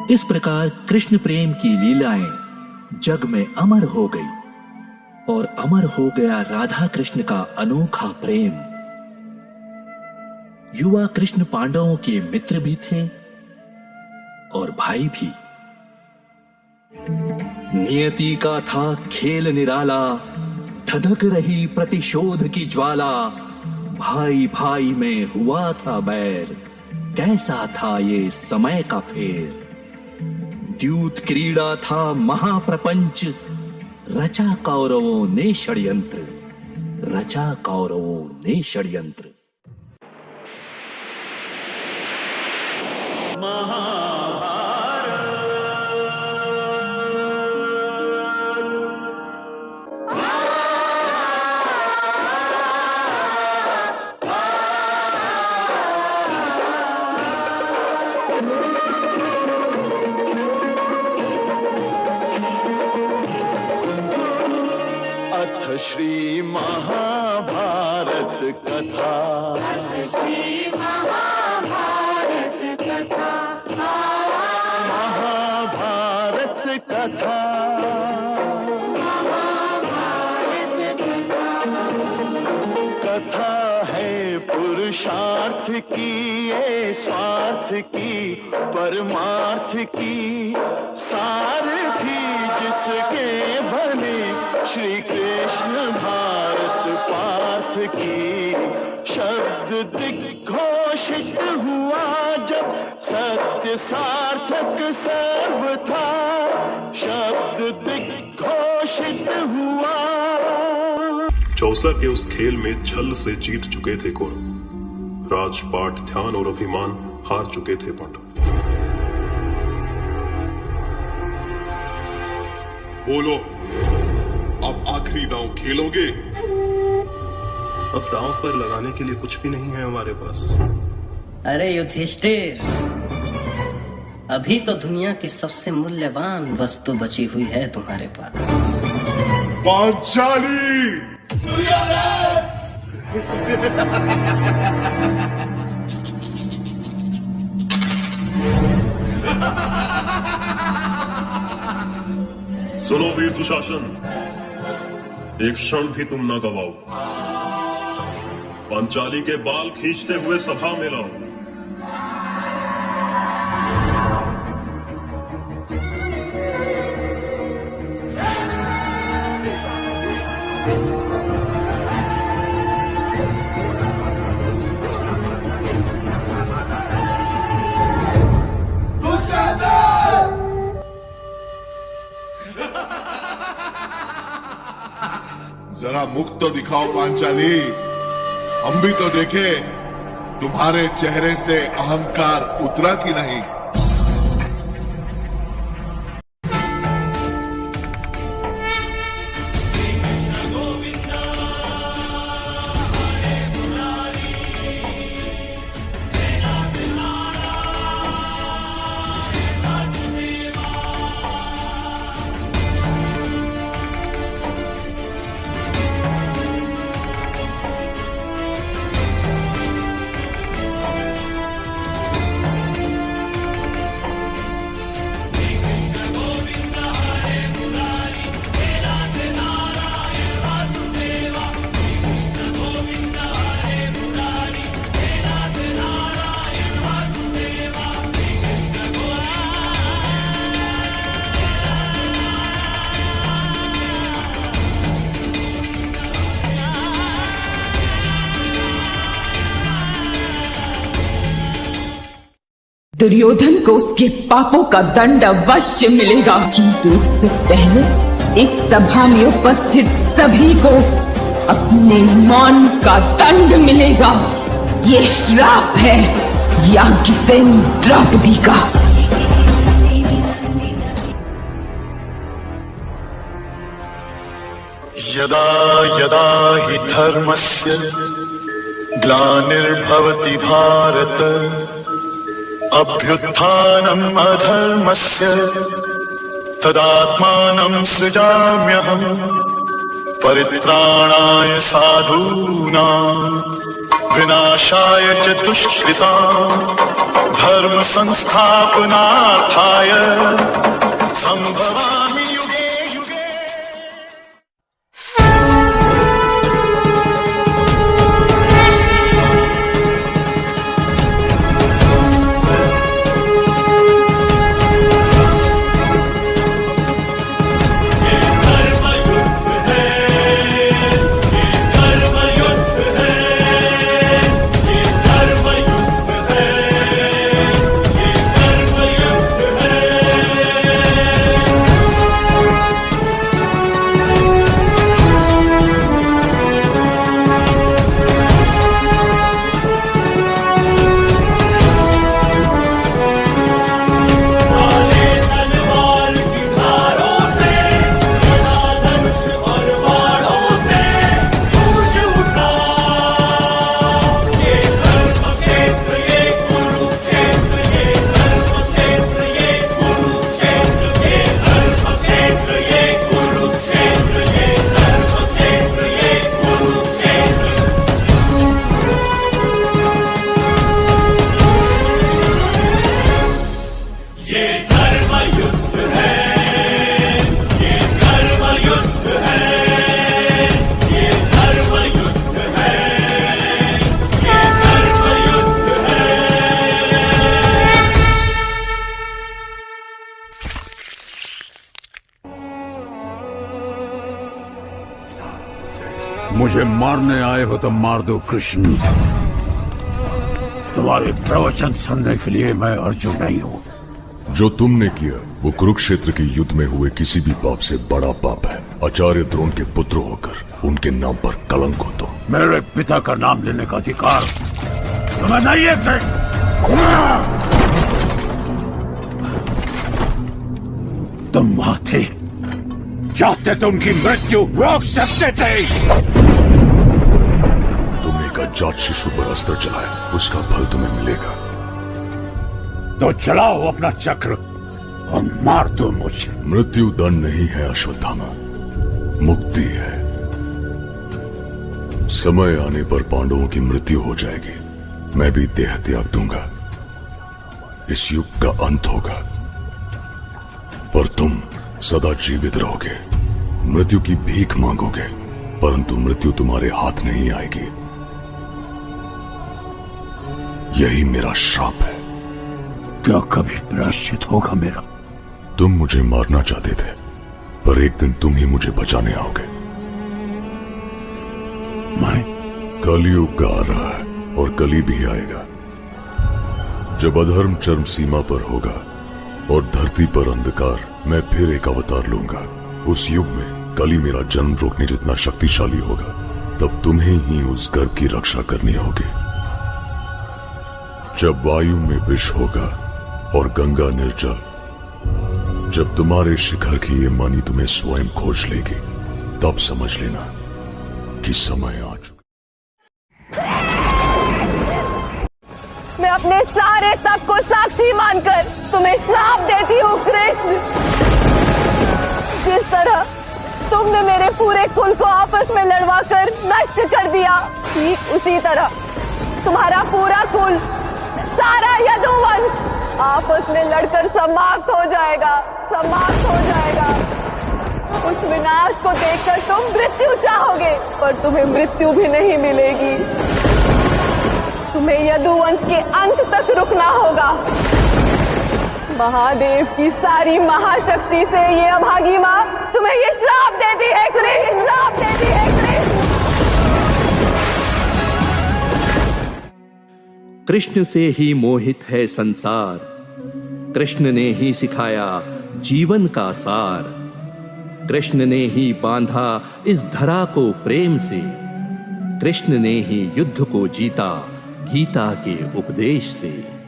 इस प्रकार कृष्ण प्रेम की लीलाएं जग में अमर हो गई और अमर हो गया राधा कृष्ण का अनोखा प्रेम। युवा कृष्ण पांडवों के मित्र भी थे और भाई भी। नियति का था खेल निराला, धधक रही प्रतिशोध की ज्वाला। भाई भाई में हुआ था बैर, कैसा था ये समय का फेर। द्यूत क्रीड़ा था महाप्रपंच, रचा कौरवों ने षड्यंत्र, रचा कौरवों ने षड्यंत्र। श्री महाभारत कथा, श्री महाभारत कथा, महाभारत कथा, कथा है पुरुषार्थ की, ये स्वार्थ की, परमार्थ की, सारथी जिसके बने श्री कृष्ण भारत पार्थ की। शब्द दिग्घोषित हुआ जब सत्य सार्थक सर्व था, शब्द दिग्घोषित हुआ। चौसा के उस खेल में छल से जीत चुके थे कौरव, राजपाट ध्यान और अभिमान हार चुके थे पांडव। बोलो, अब आखिरी दांव खेलोगे? अब दांव पर लगाने के लिए कुछ भी नहीं है हमारे पास। अरे युधिष्ठिर, अभी तो दुनिया की सबसे मूल्यवान वस्तु बची हुई है तुम्हारे पास। पांचाली! सुनो वीर दुशासन, एक क्षण भी तुम न गवाओ। पांचाली के बाल खींचते हुए सभा में लाओ। जरा मुख तो दिखाओ पांचाली, हम भी तो देखे तुम्हारे चेहरे से अहंकार उतरा कि नहीं। दुर्योधन को उसके पापों का दंड अवश्य मिलेगा, किंतु उससे पहले इस सभा में उपस्थित सभी को अपने मान का दंड मिलेगा। ये श्राप है याज्ञसेन द्रौपदी का। यदा यदा हि धर्मस्य ग्लानिर्भवति भारत, अभ्युत्थानम् अधर्मस्य तदात्मानं सृजाम्यहम्, परित्राणाय साधूनां विनाशाय च दुष्कृताम् धर्म संस्थापनार्थाय संभवामि युगे युगे। मुझे मारने आए हो तो मार दो कृष्ण। तुम्हारे प्रवचन सुनने के लिए मैं अर्जुन नहीं हूँ। जो तुमने किया वो कुरुक्षेत्र के युद्ध में हुए किसी भी पाप से बड़ा पाप है। आचार्य द्रोण के पुत्र होकर उनके नाम पर कलंक हो। तो मेरे पिता का नाम लेने का अधिकार तुम्हें नहीं है। तुम वहां थे, चाहते तो उनकी मृत्यु रोक सकते थे। तुमने एक अजात शिशु पर अस्त्र चलाया, उसका फल तुम्हें मिलेगा। तो चलाओ अपना चक्र और मार दो मुझे। मृत्यु दंड नहीं है अश्वत्थामा, मुक्ति है। समय आने पर पांडवों की मृत्यु हो जाएगी, मैं भी देह त्याग दूंगा। इस युग का अंत होगा, पर तुम सदा जीवित रहोगे। मृत्यु की भीख मांगोगे, परंतु मृत्यु तुम्हारे हाथ नहीं आएगी। यही मेरा श्राप है। क्या कभी प्रायश्चित होगा मेरा? तुम मुझे मारना चाहते थे, पर एक दिन तुम ही मुझे बचाने आओगे। मैं? कलयुग आ रहा है और कली भी आएगा। जब अधर्म चरम सीमा पर होगा और धरती पर अंधकार, मैं फिर एक अवतार लूंगा। उस युग में कली मेरा जन्म रोकने जितना शक्तिशाली होगा, तब तुम्हें ही उस गर्भ की रक्षा करनी होगी। जब वायु में विष होगा और गंगा निर्जल, जब तुम्हारे शिखर की ये मणि तुम्हें स्वयं खोज लेगी, तब समझ लेना कि समय आ चुका। मैं अपने सारे तप को साक्षी मानकर तुम्हें श्राप देती हूँ कृष्ण। जिस तरह तुमने मेरे पूरे कुल को आपस में लड़वा कर नष्ट कर दिया, ठीक उसी तरह तुम्हारा पूरा कुल, सारा यदुवंश आपस में लड़कर समाप्त हो जाएगा, समाप्त हो जाएगा। उस विनाश को देखकर तुम मृत्यु चाहोगे, पर तुम्हें मृत्यु भी नहीं मिलेगी। तुम्हें यदुवंश के अंत तक रुकना होगा। महादेव की सारी महाशक्ति से ये अभागी माँ तुम्हें ये श्राप देती है कृष्ण, श्राप देती है कृष्ण। कृष्ण से ही मोहित है संसार, कृष्ण ने ही सिखाया जीवन का सार। कृष्ण ने ही बांधा इस धरा को प्रेम से, कृष्ण ने ही युद्ध को जीता गीता के उपदेश से।